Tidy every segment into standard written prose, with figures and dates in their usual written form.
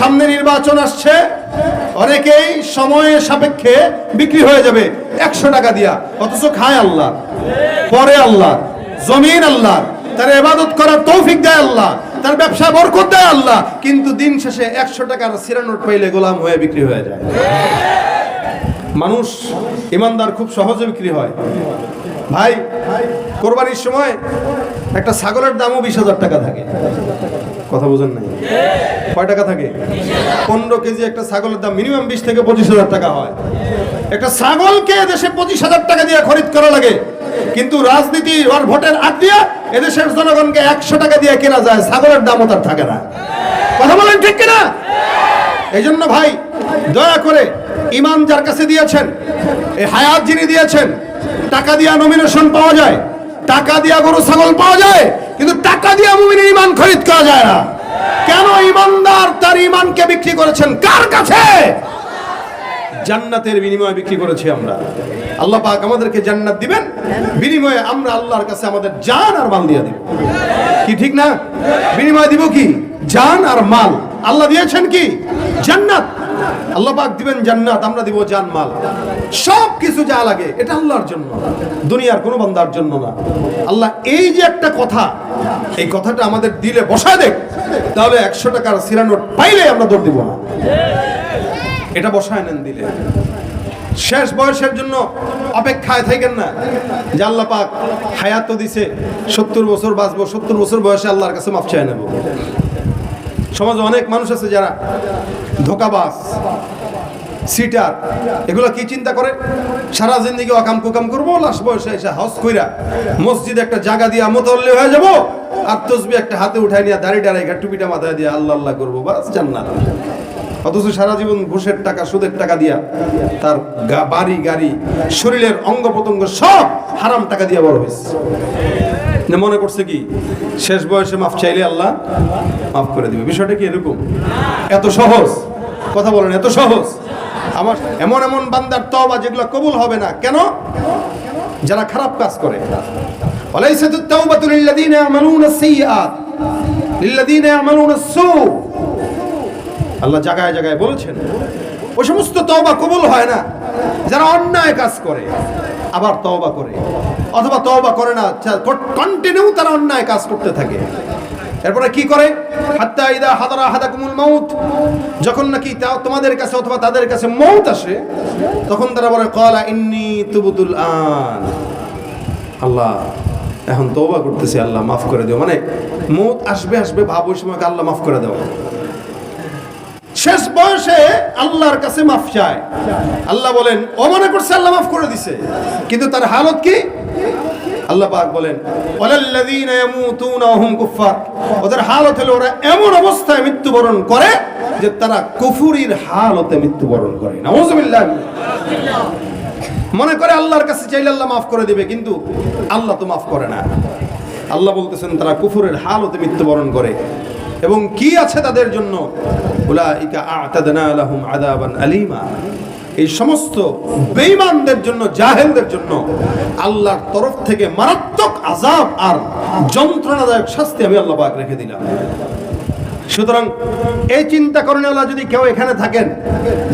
সামনে নির্বাচন আসছে, অনেকেই সময়ের সাপেক্ষে বিক্রি হয়ে যাবে 100 টাকা দিয়া, অথচ খায় আল্লাহ, পরে আল্লাহ, জমিন আল্লাহ, তার ইবাদত করার তৌফিক দেয় আল্লাহ, তার ব্যবসা বরকত দেয় আল্লাহ, কিন্তু দিন শেষে 100 টাকার সিরা নোট পাইলে গোলাম হয়ে বিক্রি হয়ে যায়। মানুষ ইমানদার খুব সহজে বিক্রি হয়। ভাই, কোরবানির সময় একটা ছাগলের দামও 20,000 টাকা থাকে। কথা বুঝেন নাই? কয় টাকা থাকে? 15 কেজি একটা ছাগলের দাম মিনিমাম 20 থেকে 25,000 টাকা হয়। একটা ছাগলকে দেশে 25,000 টাকা দিয়ে খরিদ করা লাগে, কিন্তু রাজনীতি আর ভোটের আগ দিয়ে এদেশের জনগণকে 100 টাকা দিয়ে কেনা যায়, ছাগলের দামও তার থাকে না। কথা বলেন ঠিক কিনা? এই জন্য ভাই, দয়া করে ইমান যার কাছে দিয়েছেন, এই হায়াত যিনি দিয়েছেন, টাকা দিয়া নমিনেশন পাওয়া যায়, টাকা দিয়া গরু ছাগল পাওয়া যায়, কিন্তু টাকা দিয়া মুমিনের ইমান খরিদ করা যায় না। কেন? ইমানদার তার ইমানকে বিক্রি করেছেন কার কাছে? জান্নাতের বিনিময়ে বিক্রি করেছি আমরা। আল্লাহ পাক আমাদেরকে জান্নাত দিবেন, বিনিময়ে আমরা আল্লাহর কাছে আমাদের জান আর মাল দিয়ে দিব। কি ঠিক না? বিনিময়ে দিব কি? জান আর মাল। আল্লাহ দিয়েছেন কি? জান্নাত। আল্লাহ পাক দিবেন জান্নাত, আমরা দিব জান মাল। সব কিছু যা লাগে এটা আল্লাহর জন্য, দুনিয়ার কোনো বান্দার জন্য না। আল্লাহ এই যে একটা কথা, এই কথাটা আমাদের দিলে বসায় দেখ, তাহলে 100 টাকার সিরা নোট পাইলে আমরা দৌড় দিব না। এটা বসায় নেন দিলে। শেষ বয়সের জন্য অপেক্ষায় থাকেন না যে আল্লাহ পাক হায়াত তো দিছে, 70 বছর বাঁচবো, 70 বছর বয়সে আল্লাহর কাছে মাফ চাই নেব। সমাজে অনেক মানুষ আছে যারা ধোকাবাজ, সিটার, এগুলো কি চিন্তা করে? সারা জিন্দেগি অকাম কুকাম করবো, লাস্ট বয়সে এসে হজ কইরা মসজিদে একটা জায়গা দিয়া মুতাল্লি হয়ে যাব, আর তসবিহ একটা হাতে উঠাই নিয়ে দাড়ি ডাড়াই টুপিটা মাথায় দিয়ে আল্লাহ আল্লাহ করবো, বাস জান্নাত। অথচ সারা জীবন ঘুষের টাকা, সুদের টাকা দিয়া তার বাড়ি গাড়ি, শরীরের অঙ্গ প্রত্যঙ্গ সব হারাম টাকা দিয়া বড় হয়েছে। মনে করছে কি শেষ বয়সে মাফ চাইলে আল্লাহ মাফ করে দিবে। বিষয়টা কি এরকম? এত সহজ? কথা বলেন, এত সহজ? আমার এমন এমন বান্দার তওবা যেগুলো কবুল হবে না। কেন? যারা খারাপ কাজ করে। ওয়ালাইসাতুত তাওবাতু লিল্লাযিনা ইয়ামালুনা আস-সাইয়্যাত লিল্লাযিনা ইয়ামালুনা আস-সূ। আল্লাহ জায়গায় জায়গায় বলেছেন ওই সমস্ত তওবা কবুল হয় না যারা অন্যায় কাজ করে আবার তওবা করে, অথবা তওবা করে না, কন্টিনিউ তারা অন্যায় কাজ করতে থাকে। এরপরে কি করে? হাত্তা ইদা হাদারা আহাদাকুমুল মাউত, যখন নাকি তোমাদের কাছে অথবা তাদের কাছে মউত আসে, তখন তারা বলে ক্বালা ইন্নী তুবতুল আন, আল্লাহ এখন তওবা করতেছি, আল্লাহ মাফ করে দিও। মানে মউত আসবে আসবে ভাব, ওই সময় আল্লাহ মাফ করে দেওয়া। শেষ বয়সে আল্লাহর কাছে মাফ চায়। আল্লাহ বলেন ও মনে করছে আল্লাহ মাফ করে দিছে, কিন্তু তার হালত কি? আল্লাহ পাক বলেন ওয়ালাল্লাযীনা ইয়ামুতুনা ওয়া হুম কুফার, ওদের হালত হলো ওরা এমন অবস্থায় মৃত্যুবরণ করে যে তারা কুফরির হালতে মৃত্যুবরণ করে। নাউযুবিল্লাহ। মনে করে আল্লাহর কাছে চাইলে আল্লাহ মাফ করে দিবে, কিন্তু আল্লাহ তো মাফ করে না। আল্লাহ বলতেছেন তারা কুফরের হালতে মৃত্যুবরণ করে। এবং কি আছে তাদের জন্য? উলাইকা আ'তাদনা লাহুম আযাবান আলীমা, এই সমস্ত বেঈমানদের জন্য, জাহেলদের জন্য আল্লাহর তরফ থেকে মারাত্মক আযাব আর যন্ত্রণাদায়ক শাস্তি আমি আল্লাহ পাক রেখে দিলাম। সুতরাং এই চিন্তা করেন, আল্লাহ যদি কেউ এখানে থাকেন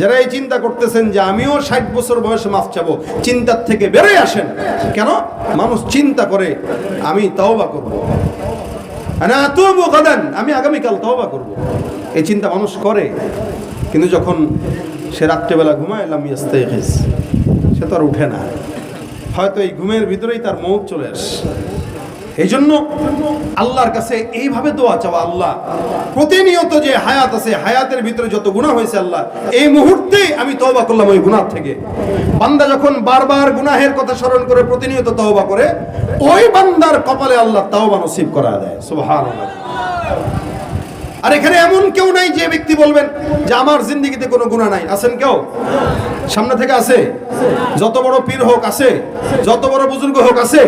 যারা এই চিন্তা করতেছেন যে আমিও 60 বছর বয়সে মাফ চাবো, চিন্তার থেকে বেরোয় আসেন। কেন? মানুষ চিন্তা করে আমি তওবা করব, আমি আগামীকাল তওবা করব, এই চিন্তা মানুষ করে। কিন্তু যখন সে রাত্রেবেলা ঘুমায় লাম ইয়াস্তাইকিজ, সে তো আর উঠে না, হয়তো এই ঘুমের ভিতরেই তার মউত চলে আসে। এই জন্য আল্লাহর কাছে এইভাবে দোয়া চাওয়া, আল্লাহ প্রতিনিয়ত যে হায়াত আছে, হায়াতের ভিতরে যত গুনাহ হয়েছে, আল্লাহ এই মুহূর্তে আমি তওবা করলাম ওই গুনাহ থেকে। বান্দা যখন বারবার গুনাহের কথা স্মরণ করে প্রতিনিয়ত তওবা করে, ওই বান্দার কপালে আল্লাহ তওবা নসিব করা দেয়। সুবহানাল্লাহ। আর এখানে এমন কেউ নাই যে ব্যক্তি বলবেন যে আমার জিন্দেগিতে কোনো গুনাহ নাই। আছেন কেউ? সামনে থেকে আছে? যত বড় পীর হোক আছে, যত বড় বুজুর্গ হোক আছে,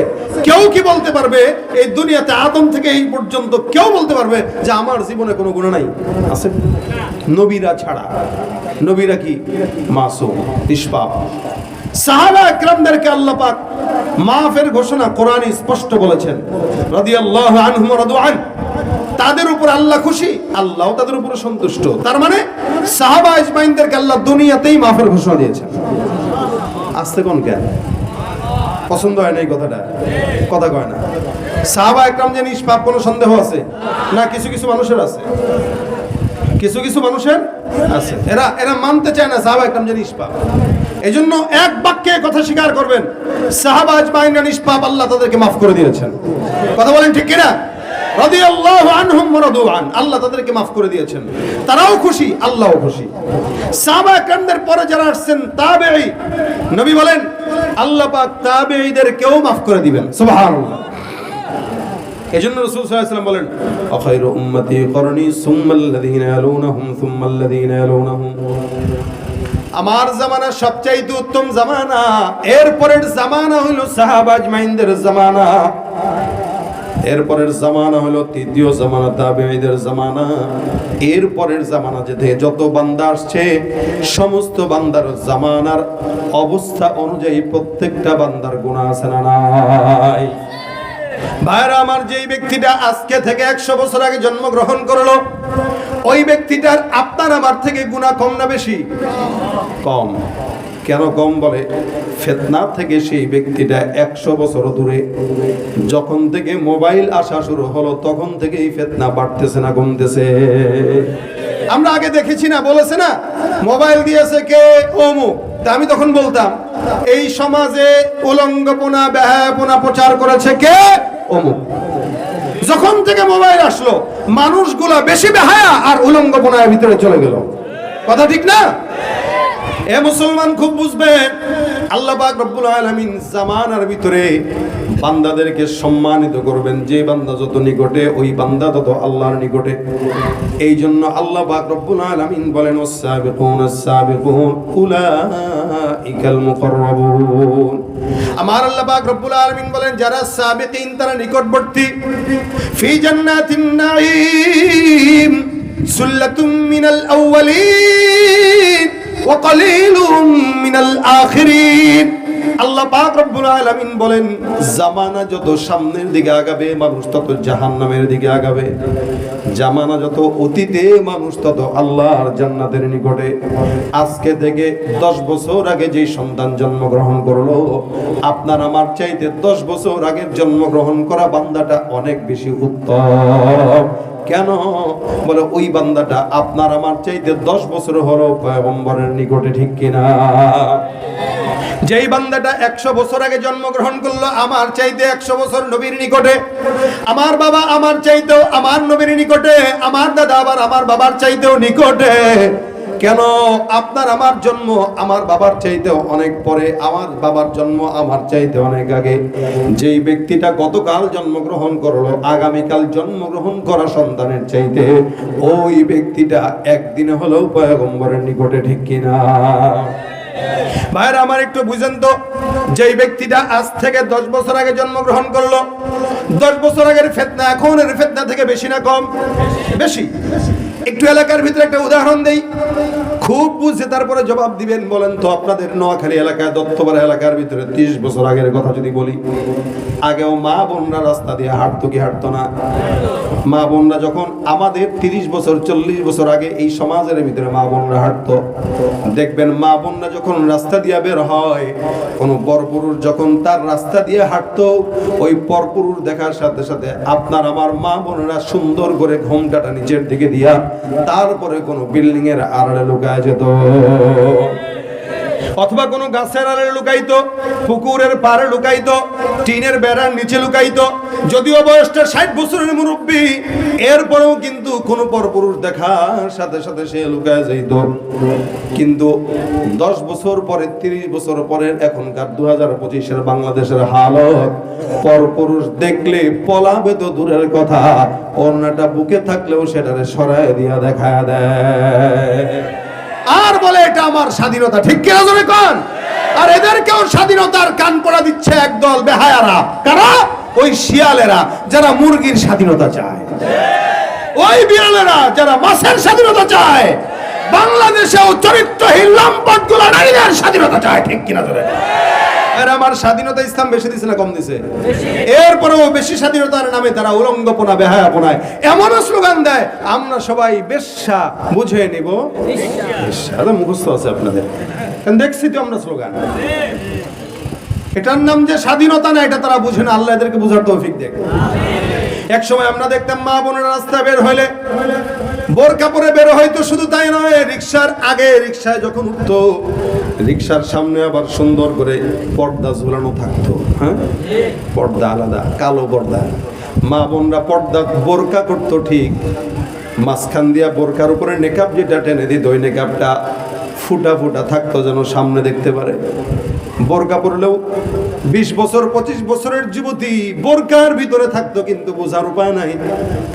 কেউ কি বলতে পারবে এই দুনিয়াতে আদম থেকে এই পর্যন্ত কেউ বলতে পারবে যে আমার জীবনে কোনো গুনাহ নাই? আছে? নবীরা ছাড়া। নবীরা কি মাসুম, নিষ্পাপ। সাহাবা একরামদেরকে আল্লাহ পাক মাফের ঘোষণা কোরআনে স্পষ্ট বলেছেন, রাদিয়াল্লাহু আনহুম ওয়া রাদু আন। তাদের উপর আল্লাহ খুশি, আল্লাহও তাদের উপর সন্তুষ্ট। তার মানে সাহাবা আজমাইনদেরকে আল্লাহ দুনিয়াতেই মাফের ঘোষণা দিয়েছেন। আসতে কোন কেন পছন্দ হয় না এই কথাটা? কথা কয় না। সাহাবা একরাম যে নিষ্পাপ, কোনো সন্দেহ আছে না? কিছু কিছু মানুষের আছে, কিছু কিছু মানুষের আছে, এরা মানতে চায় না সাহাবা একরাম যে নিষ্পাপ। এই জন্য এক বাক্যে কথা স্বীকার করবেন, সাহাবা আজমাইনরা নিষ্পাপ, আল্লাহ তাদেরকে মাফ করে দিয়েছেন। কথা বলেন ঠিক কিনা? রাদিয়াল্লাহু আনহুম ওয়া রাদু আন, আল্লাহ তাদেরকে মাফ করে দিয়েছেন, তারাও খুশি, আল্লাহও খুশি। সাহাবা একরামদের পরে যারা আসছেন তাবেঈ, নবী বলেন আল্লাহ পাক তাবেঈদেরকেও মাফ করে দিবেন। সুবহানাল্লাহ। এজন্য রাসূল সাল্লাল্লাহু আলাইহি ওয়াসাল্লাম বলেন আখাইরু উম্মতি করনি সুম্মাল্লাযীনা ইয়ালুনাহুম সুম্মাল্লাযীনা ইয়ালুনাহুম, আমার জামানা সবচাইতে উত্তম জামানা, এরপরের জামানা হলো সাহাবা আজমাইনদের জামানা, এরপরের জামানা হলো তৃতীয় জামানা তাবেঈদের জামানা, এরপরের জামানা যেতে যত বান্দা আসছে সমস্ত বান্দার জামানার অবস্থা অনুযায়ী প্রত্যেকটা বান্দার গুনাহ আছে না নাই? ভাইরা আমার, যেই ব্যক্তিটা আজকে থেকে 100 বছর আগে জন্মগ্রহণ করলো, ওই ব্যক্তিটার আপনার আমার থেকে গুনাহ কম না বেশি? কম। কেন কম বলে? ফিতনা থেকে সেই ব্যক্তিটা 100 বছর দূরে। যখন থেকে মোবাইল আসা শুরু হলো তখন থেকে এই ফিতনা বাড়তেছে না কমতেছে? আমরা আগে দেখেছি না, বলেছে না মোবাইল দিয়েছে কে? অমুক। আমি তখন বলতাম এই সমাজে উলঙ্গপনা বেহায়াপনা প্রচার করেছে কে? অমুক। যখন থেকে মোবাইল আসলো মানুষগুলা বেশি বেহায়া আর উলঙ্গপনার ভিতরে চলে গেল। কথা ঠিক না? এ মুসলমান খুব বুঝবেন, আল্লাহ পাক রব্বুল আলামিন জামানার ভিতরে বান্দাদেরকে সম্মানিত করবেন। যে বান্দা যত নিকটে ওই বান্দা তত আল্লাহর নিকটে। এই জন্য আল্লাহ পাক রব্বুল আলামিন বলেন ওয়াস-সাবিকুনাস সাবিকুন উলাইকাল মুকাররাবুন। আমার আল্লাহ পাক রব্বুল আলামিন বলেন যারা সাবিকিন তারা নিকটবর্তী। ফি জান্নাতিন নাঈম সুল্লাতুম মিনাল আউয়ালিন ওয়া কালিলুম মিনাল আখিরিন। আল্লাহ পাক রব্বুল আলামিন বলেন জামানা যত সামনের দিকে আগাবে মানুষ তত জাহান্নামের দিকে আগাবে, জামানা যত অতীতে মানুষ তত আল্লাহর জান্নাতের নিকটে। আজকে থেকে 10 বছর আগে যেই সন্তান জন্মগ্রহণ করলো, আপনার আমার চাইতে 10 বছর আগের জন্মগ্রহণ করা বান্দাটা অনেক বেশি উত্তম। কেন? বলে ওই বান্দাটা আপনার আমার চাইতে 10 বছর হলো পয়গম্বরের নিকটে, ঠিক কিনা? যেই বান্দাটা 100 বছর আগে জন্মগ্রহণ করলো আমার চাইতে 100 বছর নবীর নিকটে, আমার বাবা আমার চাইতেও আমার নবীর নিকটে, আমার দাদা আবার আমার বাবার চাইতেও নিকটে। কেন? আপনার আমার জন্ম আমার বাবার চাইতেও অনেক পরে, আমার বাবার জন্ম আমার চাইতে অনেক আগে। যেই ব্যক্তিটা গতকাল জন্মগ্রহণ করলো আগামীকাল জন্মগ্রহণ করা সন্তানের চাইতে ওই ব্যক্তিটা একদিনে হলেও পয়গম্বরের নিকটে, ঠিক কিনা? ভাইরা আমার একটু বুঝেন তো, যেই ব্যক্তিটা আজ থেকে 10 বছর আগে জন্মগ্রহণ করলো, 10 বছর আগের ফিতনা এখনের ফিতনা থেকে বেশি না কম? বেশি। একটু এলাকার ভিতরে একটা উদাহরণ দেই, খুব বুঝে তারপরে জবাব দিবেন। বলেন তো আপনাদের নোয়াখালী এলাকায় দত্তপাড়া এলাকার ভিতরে 30 বছর আগের কথা যদি বলি, আগেও মা বোনরা রাস্তা দিয়ে হাঁটতো কি হাঁটতো না? মা বোনরা যখন আমাদের 30 বছর 40 বছর আগে এই সমাজের ভিতরে মা বোনরা হাঁটতো, দেখবেন মা বোনরা যখন রাস্তা দিয়ে বের হয়, কোনো পরপুরুষ যখন তার রাস্তা দিয়ে হাঁটতো, ওই পরপুরুষ দেখার সাথে সাথে আপনার আমার মা বোনেরা সুন্দর করে ঘোমটাটা নিচের দিকে দিয়া তারপরে কোনো বিল্ডিং এর আড়ালে লুকায় যেত, অথবা কোনো গাছের আড়ালে লুকাইতো, পুকুরের পাড়ে লুকাইতো, টিনের বেড়ার নিচে লুকাইতো। যদিও বয়সটা 60 বছরের মুরব্বী, এরপরেও কিন্তু কোনো পরপুরুষ দেখার সাথে সাথে সে লুকায় যাইত। কিন্তু 10 বছর পরে 30 বছর পরে এখনকার 2025-এর বাংলাদেশের হালত, পরপুরুষ দেখলে পলাবে তো দূরের কথা, ওড়নাটা বুকে থাকলেও সেটারে সরায় দিয়া দেখায় দেয় আর বলে এটা আমার স্বাধীনতা, ঠিক কিনা জোরে কোন? আর এদেরকেও স্বাধীনতার কান পড়া দিচ্ছে একদল বেহায়ারা। কারা? ওই শিয়ালেরা যারা মুরগির স্বাধীনতা চায়, ওই বিড়ালেরা যারা মাছের স্বাধীনতা চায়। বাংলাদেশেও চরিত্রহীন লম্পটগুলো নারীদের স্বাধীনতা চায়, ঠিক কিনা জোরে? আর আমার স্বাধীনতা ইসলাম বেশি দিছে না কম দিছে? এরপরেও বেশি স্বাধীনতার নামে তারা উলঙ্গপনা বেহায়াপনায় এমন স্লোগান দেয়, আমরা সবাই বেশ্যা বুঝে নিব বেশ্যা। মুখস্থ আছে আপনাদের, দেখছি তো আমরা স্লোগান। এটার নাম যে স্বাধীনতা না, এটা তারা বুঝে না। আল্লাহ এদেরকে বুঝার তৌফিক দেখ। এক সময় আমরা দেখতাম মা বোনেরা রাস্তায় বের হইলে বোরকা পরে বের হয়তো, শুধু তাই নয়, রিক্সার আগে রিক্সায় যখন উঠতো রিক্সার সামনে আবার সুন্দর করে পর্দা ঝুলানো থাকতো। হ্যাঁ, পর্দা আলাদা, কালো পর্দা। মা বোনরা পর্দা বোরকা করতো ঠিক, মাঝখান দিয়া বোরকার উপরে নেকাব যেটা টেনে দিত, ওই নেকাবটা ফুটা ফুটা থাকতো যেন সামনে দেখতে পারে। বোরকা পরলেও 20 বছর 25 বছরের যুবতী বোরকার ভিতরে থাকতো, কিন্তু বোঝার উপায় নাই,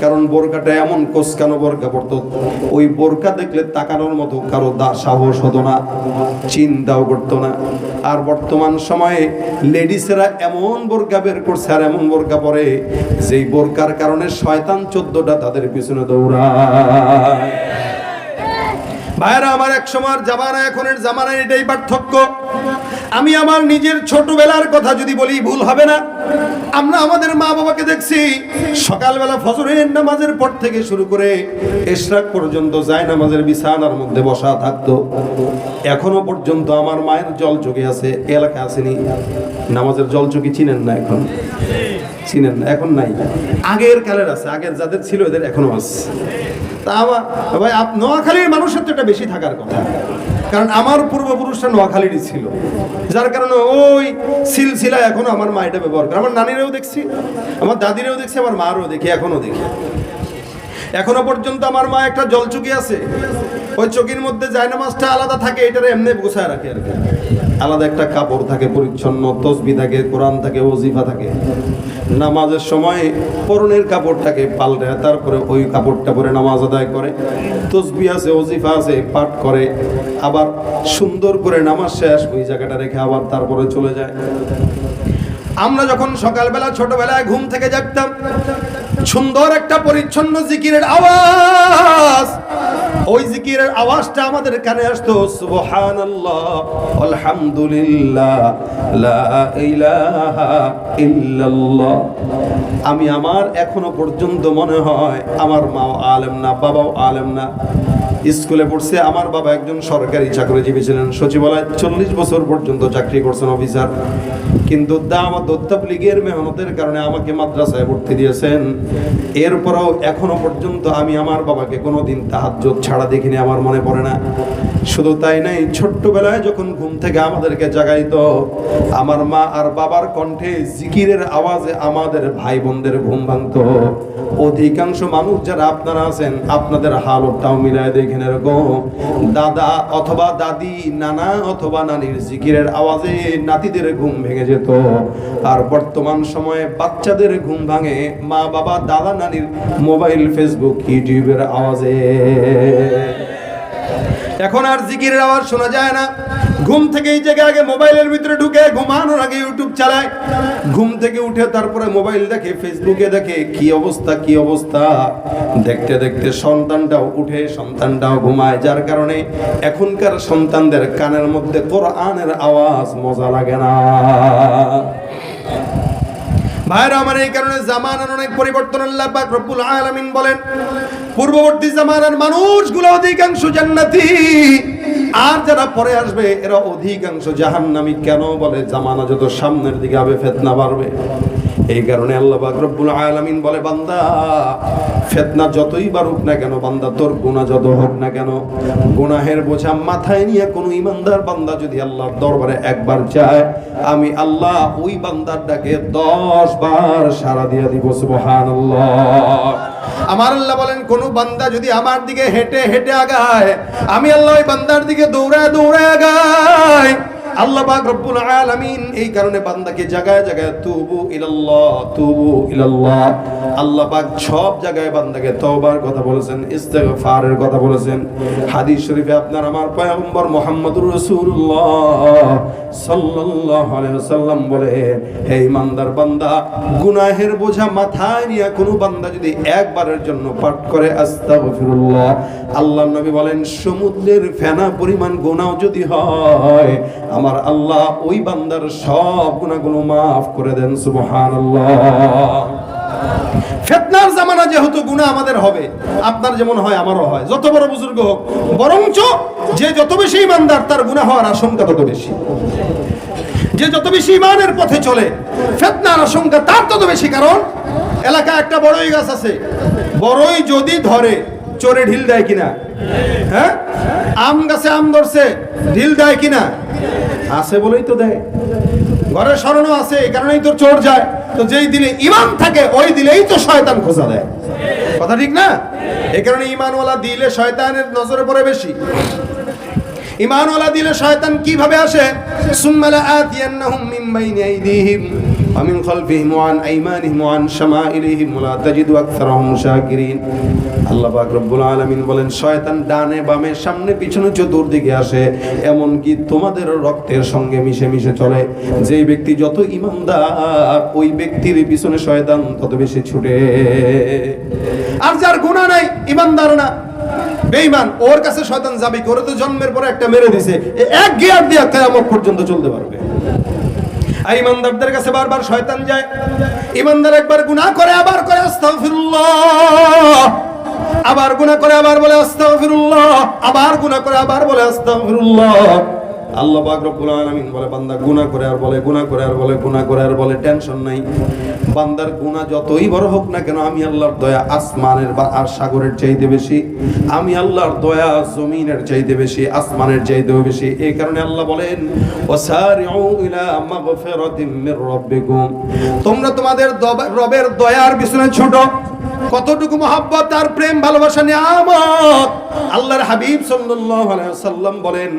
কারণ বোরকাটা এমন কোসকানো বোরকা পরতো, ওই বোরকা দেখলে তাকানোর মতো কারো সাহস হতো না, চিন্তাও করতো না। আর বর্তমান সময়ে লেডিসেরা এমন বোরকা বের করছে আর এমন বোরকা পরে, যেই বোরকার কারণে শয়তান 14টা তাদের পিছনে দৌড়ায়। ভাইরা আমার, এক সময়ের জামানা এখনের জামানায় এটাই পার্থক্য। আমি আমার নিজের ছোটবেলার কথা যদি বলি ভুল হবে না। আমরা আমাদের মা বাবাকে দেখছি সকালবেলা ফজরের নামাজের পর থেকে শুরু করে ইশরাক পর্যন্ত যায় নামাজের বিছানার মধ্যে বসা থাকতো। এখনো পর্যন্ত আমার মায়ের জলচকি আছে, এলাকা আসেনি। নামাজের জলচকি চিনেন না? এখন চিনেন না? এখন নাই, আগের কালের আছে, আগের যাদের ছিল এদের এখনো আছে। তা আমার ভাই, নোয়াখালীর মানুষের তো এটা বেশি থাকার কথা, কারণ আমার পূর্বপুরুষরা নোয়াখালীরই ছিল, যার কারণে ওই সিলসিলা এখনো আমার মা এটা ব্যবহার করে। আমার নানিরাও দেখছি, আমার দাদিরাও দেখছি, আমার মারও দেখি, এখনো দেখি। এখনো পর্যন্ত আমার মা একটা জলচকি আছে, ওই চকির মধ্যে জায়নামাজটা আলাদা থাকে, এটার এমনি গোছায় রাখে আর কি। আলাদা একটা কাপড় থাকে পরিচ্ছন্ন, তসবি থাকে, কোরআন থাকে, ওজিফা থাকে। নামাজের সময় পরনের কাপড়টাকে পাল্টে তারপরে ওই কাপড়টা পরে নামাজ আদায় করে। তসবি আছে, ওজিফা আছে, পাঠ করে, আবার সুন্দর করে নামাজ শেষ ওই জায়গাটা রেখে আবার তারপরে চলে যায়। আমরা যখন সকালবেলা ছোটবেলায় ঘুম থেকে জাগতাম, সুন্দর একটা পরিচ্ছন্ন জিকিরের আওয়াজ, ওই জিকিরের আওয়াজটা আমাদের কানে আসতো, সুবহানাল্লাহ, আলহামদুলিল্লাহ, লা ইলাহা ইল্লাল্লাহ। আমি আমার এখনো পর্যন্ত মনে হয় আমার মাও আলেম না, বাবাও আলেম না, স্কুলে পড়ছে। আমার বাবা একজন সরকারি চাকরিজীবী ছিলেন, সচিবালয় 40 বছর পর্যন্ত চাকরি করছেন, অফিসার। কিন্তু দাওয়াত ও তাবলীগের মেহনতের কারণে আমাকে মাদ্রাসায় ভর্তি দিয়েছেন। এরপরেও এখনো পর্যন্ত আমি আমার বাবাকে কোনোদিন তাহাজ্জুদ ছাড়া দেখিনি, আমার মনে পড়ে না। শুধু তাই নাই, ছোট্টবেলায় যখন ঘুম থেকে আমাদেরকে জাগাইতো, আমার মা আর বাবার কণ্ঠে জিকিরের আওয়াজে আমাদের ভাই বোনদের ঘুম ভাঙতো। অধিকাংশ মানুষ যারা আপনারা আছেন, আপনাদের হালতটাও মিলায় দেখেন, এরকম দাদা অথবা দাদি, নানা অথবা নানির জিকিরের আওয়াজে নাতিদের ঘুম ভেঙে যেত। আর বর্তমান সময়ে বাচ্চাদের ঘুম ভাঙে মা বাবা, দাদা নানির মোবাইল, ফেসবুক, ইউটিউবের আওয়াজে। এখন আর জিকিরের আওয়াজ শোনা যায় না। ঘুম থেকে এই জায়গায় আগে মোবাইলের ভিতরে ঢুকে ঘুমানোর আগে ইউটিউব চালায়, ঘুম থেকে উঠে তারপরে মোবাইল দেখে, ফেসবুকে দেখে, কি অবস্থা কি অবস্থা। দেখতে দেখতে সন্তানটাও উঠে, সন্তানটাও ঘুমায়, যার কারণে এখনকার সন্তানদের কানের মধ্যে কোরআনের আওয়াজ মজা লাগে না। ভাইরা আমার, এই কারণে জামানার অনেক পরিবর্তন। আল্লাহ পাক রব্বুল আলামিন বলেন, পূর্ববর্তী জামানার মানুষগুলো অধিকাংশ জান্নাতি, আর যারা পরে আসবে এরা অধিকাংশ জাহান্নামী। কেন বলে? জামানা যত সামনের দিকে হবে ফিতনা বাড়বে। এই কারণে আল্লাহ পাক রব্বুল আলামিন বলে, বান্দা ফিতনা যতই বাড়ুক না কেন, বান্দা তোর গুনাহ যত হোক না কেন, গুনাহের বোঝা মাথায় নিয়ে কোনো ইমানদার বান্দা যদি আল্লাহর দরবারে একবার যায়, আমি আল্লাহ ওই বান্দার ডাকে 10 বার সাড়া দিয়ে দিব। সুবহানাল্লাহ। আমার আল্লাহ বলেন, কোন বান্দা যদি আমার দিকে হেঁটে হেঁটে আগায়, আমি আল্লাহ ওই বান্দার দিকে দৌড়ায় দৌড়ায় আগাই। আল্লাহ পাক রব্বুল আলামিন এই কারণে বান্দাকে জায়গায় জায়গায় তুবু ইলাল্লাহ, তুবু ইলাল্লাহ, আল্লাহ পাক সব জায়গায় বান্দাকে তওবার কথা বলেছেন, ইস্তিগফারের কথা বলেছেন। হাদিস শরীফে আপনার আমার পয়গম্বর মুহাম্মদুর রাসূলুল্লাহ সাল্লাল্লাহু আলাইহি ওয়াসাল্লাম বলে, হে ইমানদার বান্দা, গুনাহের বোঝা মাথায় নিয়ে কোনো বান্দা যদি একবারের জন্য পাঠ করে আস্তাগফিরুল্লাহ, আল্লাহর নবী বলেন সমুদ্রের ফেনা পরিমাণ গুনাহ যদি হয়, আমার আমার আল্লাহ ওই বান্দার সব গুনাহগুলো মাফ করে দেন। সুবহানাল্লাহ। ফিতনার জামানা যেহেতু গুনাহ আমাদের হবে, আপনার যেমন হয় আমারও হয়, যত বড় বুজুর্গ হোক, বরঞ্চ যে যত বেশি ইমানদার তার গুনাহ হওয়ার আশঙ্কা তত বেশি। যে যত বেশি ইমানের পথে চলে ফিতনার আশঙ্কা তার তত বেশি। কারণ এলাকায় একটা বড়ই গাছ আছে, বড়ই যদি ধরে চোরে ঢিল দেয় কিনা? হ্যাঁ, আম গাছে আম ধরছে, ঢিল দেয় কিনা? আছে বলেই তো দেয়। ঘরের স্মরণও আছে, এই কারণেই তো চোর যায়। তো যেই দিলে ইমান থাকে ওই দিলেই তো শয়তান খোঁজা দেয়। কথা ঠিক না? এই কারণে ইমানওয়ালা দিলে শয়তানের নজরে পড়ে বেশি। ইমানওয়ালা দিলে শয়তান কিভাবে আসে? সুম্মা লাআতিয়ান্নাহুম মিন বাইনি আইদিহিম ওয়া মিন খালফিহিম ওয়া আন আইমানিহিম ওয়া আন শামাইলিহিম ওয়া লা তাজিদু আকসারাহুম শাকিরিন। আল্লাহ পাক রব্বুল আলামিন বলেন, শয়তান ডানে বামে সামনে পিছনে চতুর্দিকে আসে, এমন কি তোমাদের রক্তের সঙ্গে মিশে মিশে চলে। যেই ব্যক্তি যত ইমানদার ওই ব্যক্তির পিছনে শয়তান তত বেশি ছুটে। আর যার গুনাহ নাই, ইমানদার না, বেঈমান, ওর কাছে শয়তান যাবে করে তো জন্মের পরে একটা মেরে দিছে, এক গিয়ার দিয়ে কিয়ামত পর্যন্ত চলতে পারবে। আর ইমানদারদের কাছে বারবার শয়তান যায়। ইমানদার একবার গুনাহ করে আবার করে আস্তাগফিরুল্লাহ, আবার গুনাহ করে আবার বলে আস্তাগফিরুল্লাহ, আবার গুনাহ করে আবার বলে আস্তাগফিরুল্লাহ। আল্লাহ পাক রব্বুল আলামিন বলে, বান্দা গুনাহ করে আর বলে, গুনাহ করে আর বলে, গুনাহ করে আর বলে, টেনশন নাই। বান্দার গুনাহ যতই বড় হোক না কেন, আমি আল্লাহর দয়া আসমানের আর সাগরের চাইতে বেশি। আমি আল্লাহর দয়া জমিনের চাইতে বেশি, আসমানের চাইতেও বেশি। এই কারণে আল্লাহ বলেন, ওয়াসারিউ ইলা মাগফিরাতিম মির রাব্বিকুম, তোমরা তোমাদের রবের দয়ার পিছনে ছোটো। কতটুকু মহব্বত আর প্রেম ভালোবাসা নিয়ামত। আল্লাহর হাবিব সাল্লাল্লাহু আলাইহি ওয়াসাল্লাম বলেন,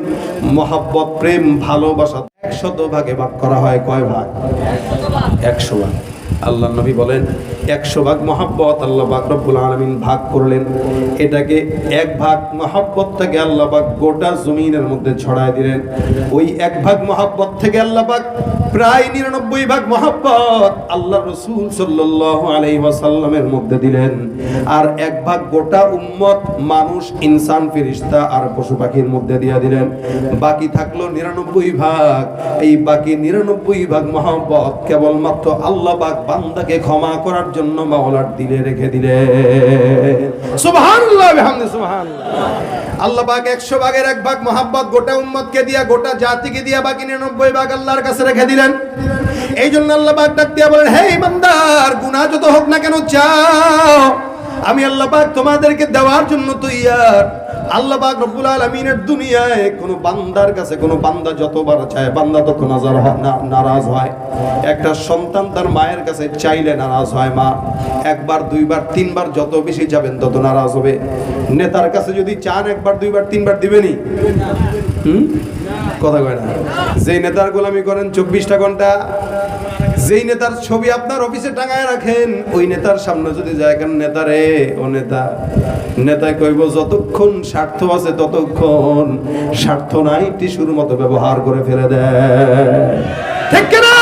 মহব্বত প্রেম ভালোবাসা 100 ভাগে ভাগ করা হয়। কয় ভাগ? 100 ভাগ। আল্লাহ নবী বলেন 100 ভাগ মহব্বত আল্লাহ পাক রব্বুল আলামিন ভাগ করলেন। এটাকে এক ভাগ মহব্বতটাকে আল্লাহ পাক গোটা জমিনের মধ্যে ছড়ায় দিলেন। ওই এক ভাগ মহব্বত থেকে আল্লাহ পাক প্রায় 99 ভাগ মহব্বত আল্লাহ রাসূল সাল্লাল্লাহু আলাইহি ওয়াসাল্লামের মধ্যে দিলেন। আর এক ভাগ গোটা উম্মত, মানুষ, ইনসান, ফেরেশতা আর পশু পাখির মধ্যে দিয়ে দিলেন। বাকি থাকলো 99 ভাগ। এই বাকি 99 ভাগ মহব্বত কেবলমাত্র আল্লাহ পাক বান্দাকে ক্ষমা করার জন্য মাওলার দিলে রেখে দিলেন। সুবহানাল্লাহ বিহামদি সুবহানাল্লাহ। আল্লাহ পাক 100 ভাগের এক ভাগ মহব্বত গোটা উম্মতকে দিয়া, গোটা জাতিকে দিয়া, বাকি 99 ভাগ আল্লাহর কাছে রেখে দিলেন। এই জন্য আল্লাহ পাক ডাক দিয়া বলেন, হে ইমানদার, গুনাহ যত হোক না কেন চাও, আমি আল্লাহ পাক তোমাদেরকে দেওয়ার জন্য তৈয়ার। আল্লাহ পাক রব্বুল আলামিনের দুনিয়ায় কোন বান্দার কাছে কোন বান্দা যতবার চায় বান্দা তত নারাজ হয়। একটা সন্তান তার মায়ের কাছে চাইলে নারাজ হয় মা, একবার দুইবার তিনবার যত বেশি যাবেন তত নারাজ হবে। নেতার কাছে যদি চান একবার দুইবার তিনবার দিবেনি? কথা কয় না। যেই নেতার গোলামি করেন 24টা ঘন্টা, যেই নেতার ছবি আপনার অফিসে টাঙায় রাখেন, ওই নেতার সামনে যদি যায়, কেন নেতা রে, ও নেতা, নেতায় কইব যতক্ষণ স্বার্থ আছে ততক্ষণ, স্বার্থ নাই টিস্যুর মতো ব্যবহার করে ফেলে দেয়। ঠিক কিনা?